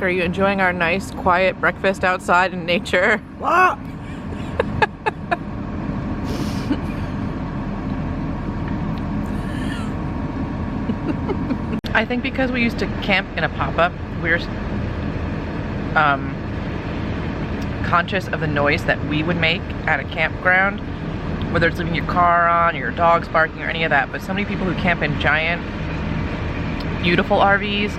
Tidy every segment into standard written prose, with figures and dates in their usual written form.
Are you enjoying our nice, quiet breakfast outside in nature? Ah! I think because we used to camp in a pop-up, we're conscious of the noise that we would make at a campground, whether it's leaving your car on or your dog's barking or any of that. But so many people who camp in giant, beautiful RVs,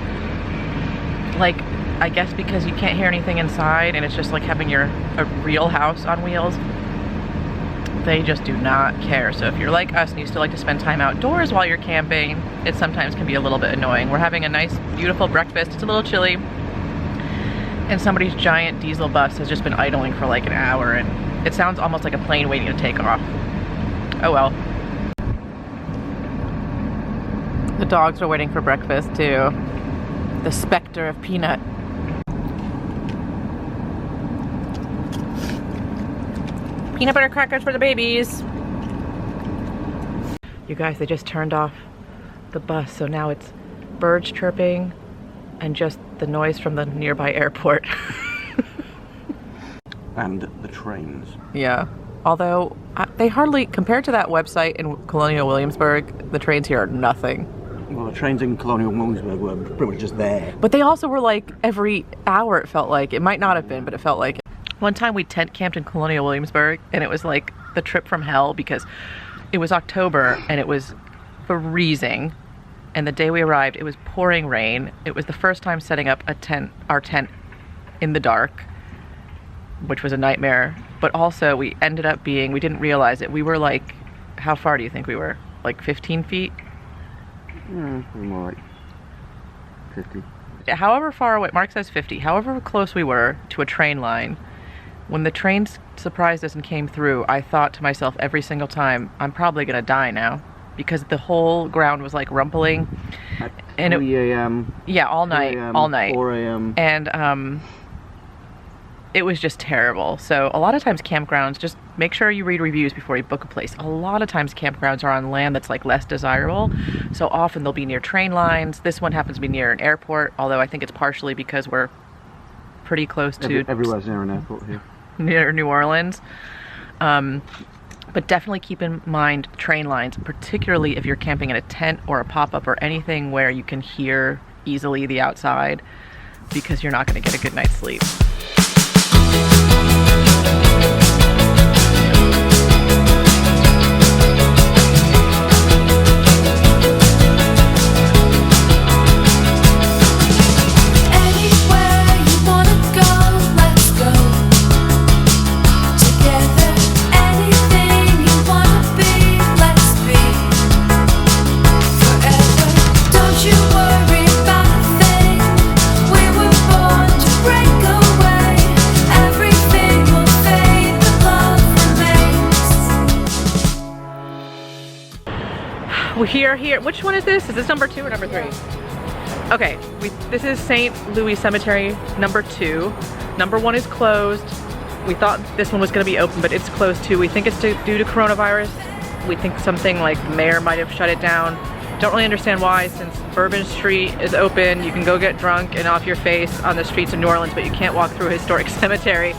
like, I guess because you can't hear anything inside and it's just like having a real house on wheels, they just do not care. So if you're like us and you still like to spend time outdoors while you're camping, it sometimes can be a little bit annoying. We're having a nice, beautiful breakfast. It's a little chilly, and somebody's giant diesel bus has just been idling for like an hour, and it sounds almost like a plane waiting to take off. Oh well. The dogs are waiting for breakfast too. The specter of Peanut. Peanut butter crackers for the babies. You guys, they just turned off the bus, so now it's birds chirping and just the noise from the nearby airport. And the trains. Yeah, although they hardly, compared to that website in Colonial Williamsburg, the trains here are nothing. Well, the trains in Colonial Williamsburg were pretty much just there. But they also were like every hour, it felt like. It might not have been, but it felt like it. One time we tent camped in Colonial Williamsburg, and it was like the trip from hell because it was October and it was freezing. And the day we arrived, it was pouring rain. It was the first time setting up our tent in the dark, which was a nightmare. But also we ended up being, we didn't realize it. We were like, how far do you think we were? Like 15 feet? More like 50. However far away, Mark says 50, however close we were to a train line, when the trains surprised us and came through, I thought to myself every single time, I'm probably gonna die now, because the whole ground was like rumbling. At and 3 a.m. Yeah, all night, 4 a.m. And it was just terrible. So a lot of times campgrounds, just make sure you read reviews before you book a place. A lot of times campgrounds are on land that's like less desirable. So often they'll be near train lines. This one happens to be near an airport, although I think it's partially because we're pretty close to... Everywhere's near an airport here. Near New Orleans. But definitely keep in mind train lines, particularly if you're camping in a tent or a pop-up or anything where you can hear easily the outside, because you're not going to get a good night's sleep. We're here. Which one is this? Is this number 2 or number 3? Okay, this is St. Louis Cemetery number 2. Number 1 is closed. We thought this one was going to be open, but it's closed too. We think it's due to coronavirus. We think something like the mayor might have shut it down. Don't really understand why, since Bourbon Street is open. You can go get drunk and off your face on the streets of New Orleans, but you can't walk through a historic cemetery.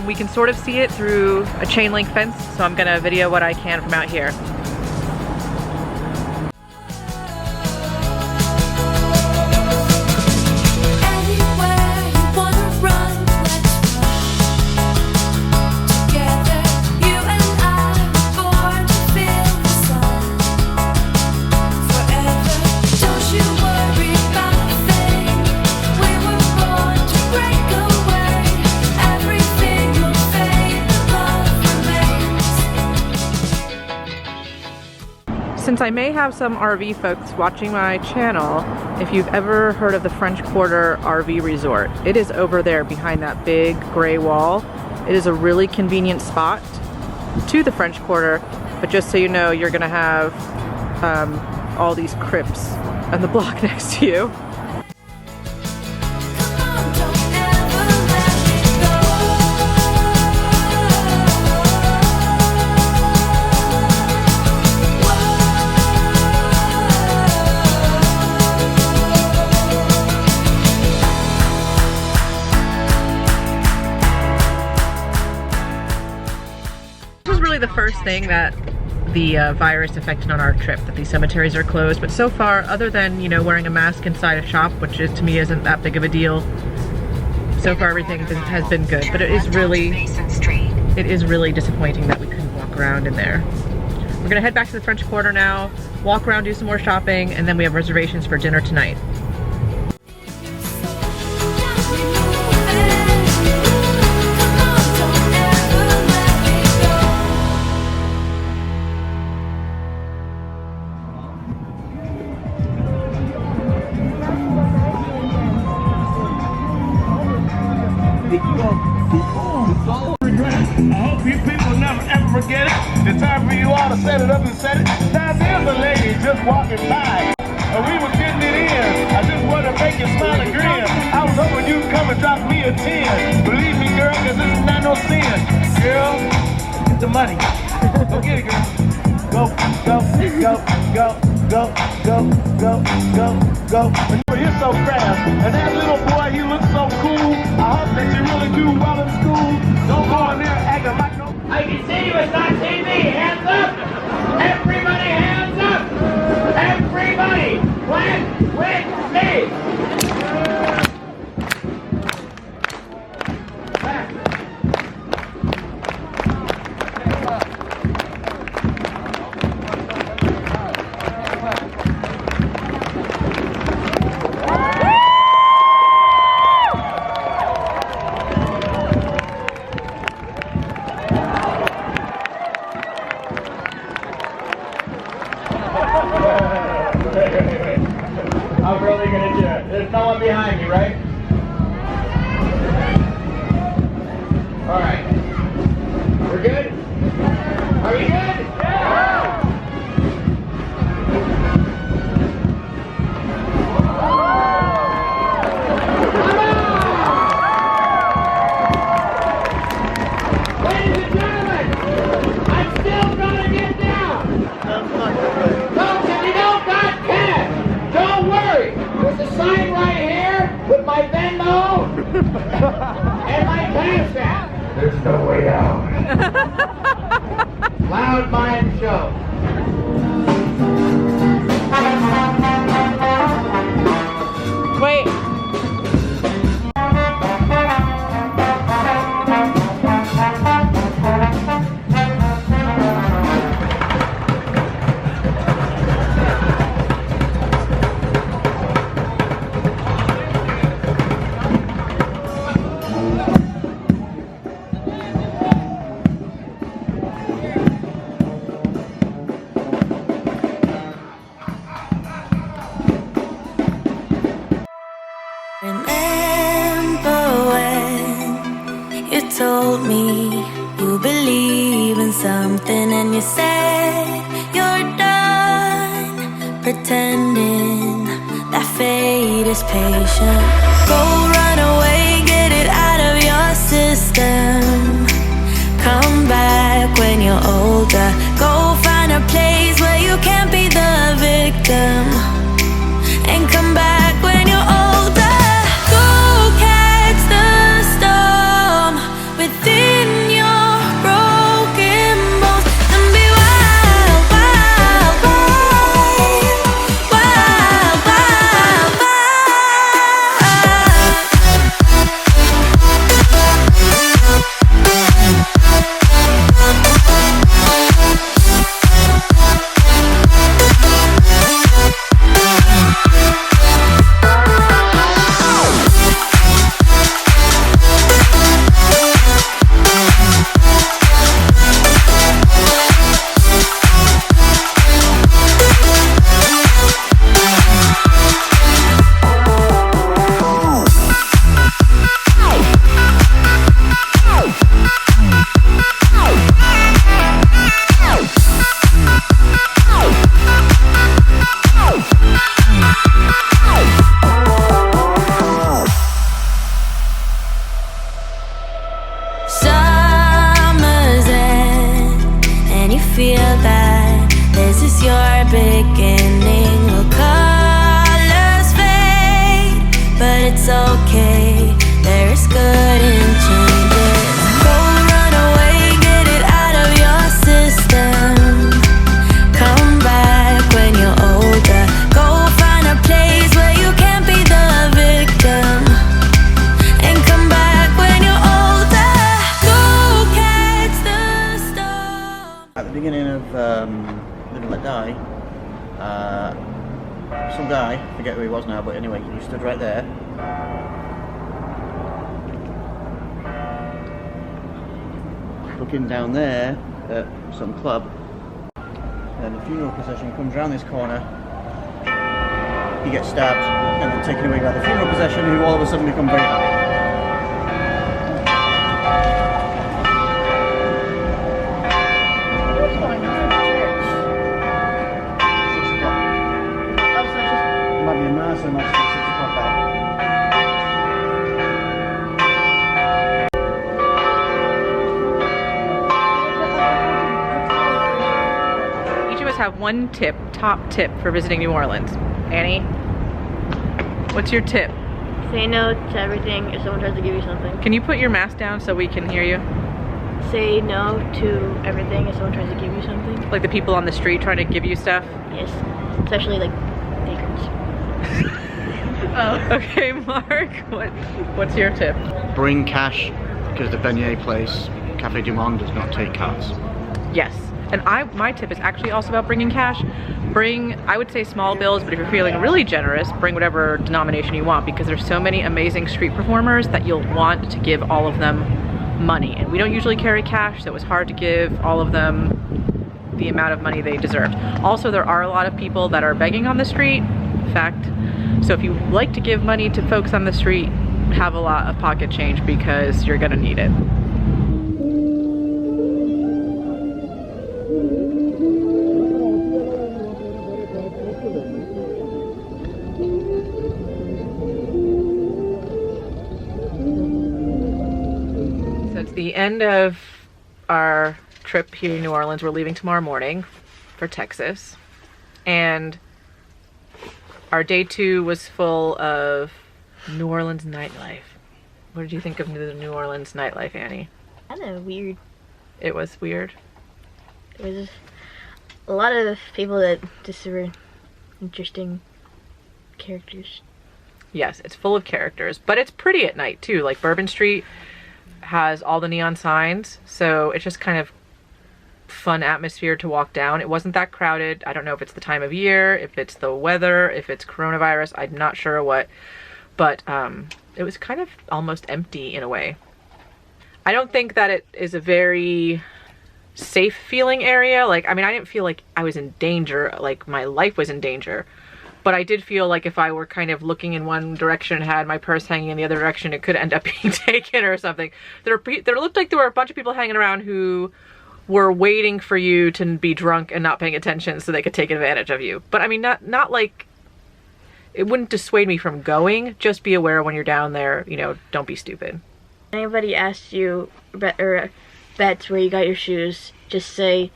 We can sort of see it through a chain link fence, so I'm gonna video what I can from out here. Since I may have some RV folks watching my channel, if you've ever heard of the French Quarter RV Resort, it is over there behind that big gray wall. It is a really convenient spot to the French Quarter, but just so you know, you're gonna have all these crypts on the block next to you. that the virus affected on our trip, that these cemeteries are closed. But so far, other than, you know, wearing a mask inside a shop, which is, to me, isn't that big of a deal, so far everything has been good. But it is really disappointing that we couldn't walk around in there. We're gonna head back to the French Quarter now, walk around, do some more shopping, and then we have reservations for dinner tonight. I hope you people never ever forget it. It's time for you all to set it up and set it. Now there's a lady just walking by, and we was getting it in. I just wanted to make you smile and grin. I was hoping you'd come and drop me a 10. Believe me, girl, cause this is not no sin. Girl, get the money. Go get it, girl. Go, go, go, go, go, go, go, go, go. You're so fast, and that little boy, he looks so cool. I hope that you really do well in school. Don't go in there acting like no. I can see you, it's not TV. Hands up! Everybody, hands up! Everybody, clap with me! I'm really gonna do it. There's no one behind me, right? Alright. We're good? Are we good? Yeah! Ladies and gentlemen, I'm still gonna get down. Folks, if you don't got cash, don't worry. There's a sign right here with my Venmo and my Cash App. There's no way out. Loud Mind Show. Wait. Remember when you told me you believe in something and you said you're done pretending that fate is patient. Go run away, get it out of your system. Come back when you're older. Go find a place where you can't be the victim. And come back when you're older. Go catch the storm within your broken bones and be wild, wild, wild, wild, wild, wild. Summer's end, and you feel that this is your beginning. Will colors fade, but it's okay. There is good in changes. Go run away, get it out of your system. Live and Let Die, some guy, I forget who he was now, but anyway, he stood right there. Looking down there at some club, and the funeral procession comes round this corner. He gets stabbed and then taken away by the funeral procession, who all of a sudden become very happy. What's going on in the church? 6 o'clock. Oh, so just Might be a mass and that's 6 o'clock out. each of us have one tip, top tip for visiting New Orleans. Annie, what's your tip? Say no to everything if someone tries to give you something. Can you put your mask down so we can hear you? Say no to everything if someone tries to give you something. Like the people on the street trying to give you stuff? Yes. Especially like vagrants. Oh, okay, Mark, what's your tip? Bring cash, because the beignet place, Café du Monde, does not take cards. Yes, and my tip is actually also about bringing cash. Bring, I would say small bills, but if you're feeling really generous, bring whatever denomination you want, because there's so many amazing street performers that you'll want to give all of them money. And we don't usually carry cash, so it was hard to give all of them the amount of money they deserved. Also, there are a lot of people that are begging on the street, in fact. So if you like to give money to folks on the street, have a lot of pocket change because you're gonna need it. So it's the end of our trip here in New Orleans. We're leaving tomorrow morning for Texas. And our day 2 was full of New Orleans nightlife. What did you think of the New Orleans nightlife, Annie? Kind of weird. It was weird. There was a lot of people that just were interesting characters. Yes, it's full of characters, but it's pretty at night too. Like Bourbon Street has all the neon signs, so it's just kind of fun atmosphere to walk down. It wasn't that crowded. I don't know if it's the time of year, if it's the weather, if it's coronavirus, I'm not sure what, but it was kind of almost empty in a way. I don't think that it is a very safe feeling area. Like, I mean, I didn't feel like I was in danger, like my life was in danger, but I did feel like if I were kind of looking in one direction and had my purse hanging in the other direction, it could end up being taken or something. There looked like there were a bunch of people hanging around who were waiting for you to be drunk and not paying attention so they could take advantage of you. But I mean, not like, it wouldn't dissuade me from going. Just be aware when you're down there, you know, don't be stupid. Anybody asks you or bets where you got your shoes, just say,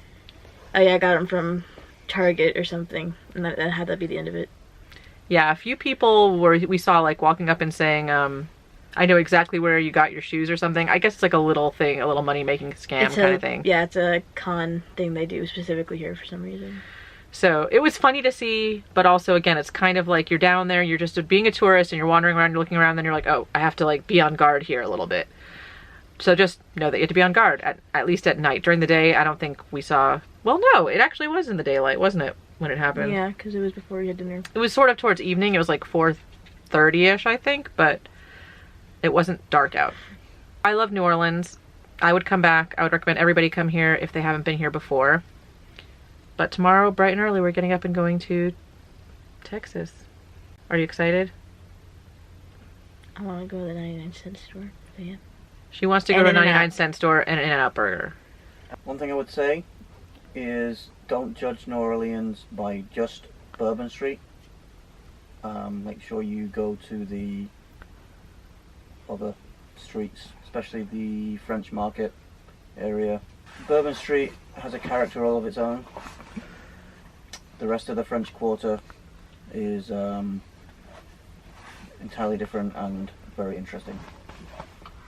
oh yeah, I got them from Target or something, and that had to be the end of it. Yeah, a few people we saw like walking up and saying, I know exactly where you got your shoes or something. I guess it's like a little thing, a little money-making scam kind of thing. Yeah, it's a con thing they do specifically here for some reason. So it was funny to see, but also, again, it's kind of like you're down there, you're just being a tourist and you're wandering around, you're looking around, then you're like, oh, I have to like be on guard here a little bit. So just know that you have to be on guard, at least at night. During the day, I don't think we saw, well, no, it actually was in the daylight, wasn't it, when it happened? Yeah, because it was before we had dinner. It was sort of towards evening, it was like 4:30ish, I think, but it wasn't dark out. I love New Orleans. I would come back. I would recommend everybody come here if they haven't been here before. But tomorrow, bright and early, we're getting up and going to Texas. Are you excited? I want to go to the 99-cent store. But yeah. She wants to go to a 99-cent store and an In-N-Out Burger. One thing I would say is don't judge New Orleans by just Bourbon Street. Make sure you go to the other streets, especially the French Market area. Bourbon Street has a character all of its own. The rest of the French Quarter is entirely different and very interesting.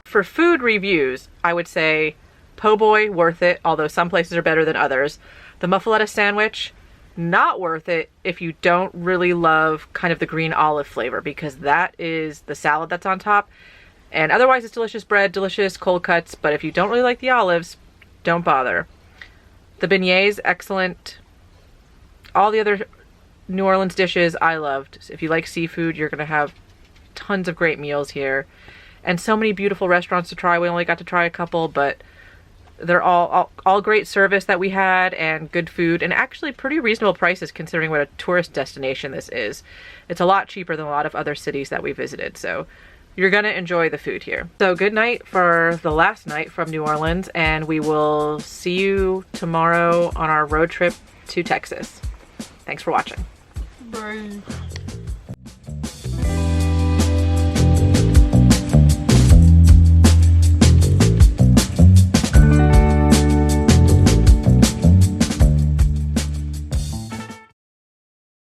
For food reviews, I would say po' boy, worth it, although some places are better than others. The muffaletta sandwich, not worth it if you don't really love kind of the green olive flavor, because that is the salad that's on top. And otherwise it's delicious bread, delicious cold cuts, but if you don't really like the olives, don't bother. The beignets, excellent. All the other New Orleans dishes I loved. If you like seafood, you're gonna have tons of great meals here. And so many beautiful restaurants to try. We only got to try a couple, but they're all great service that we had, and good food, and actually pretty reasonable prices considering what a tourist destination this is. It's a lot cheaper than a lot of other cities that we visited, so you're gonna enjoy the food here. So good night for the last night from New Orleans, and we will see you tomorrow on our road trip to Texas. Thanks for watching. Bye.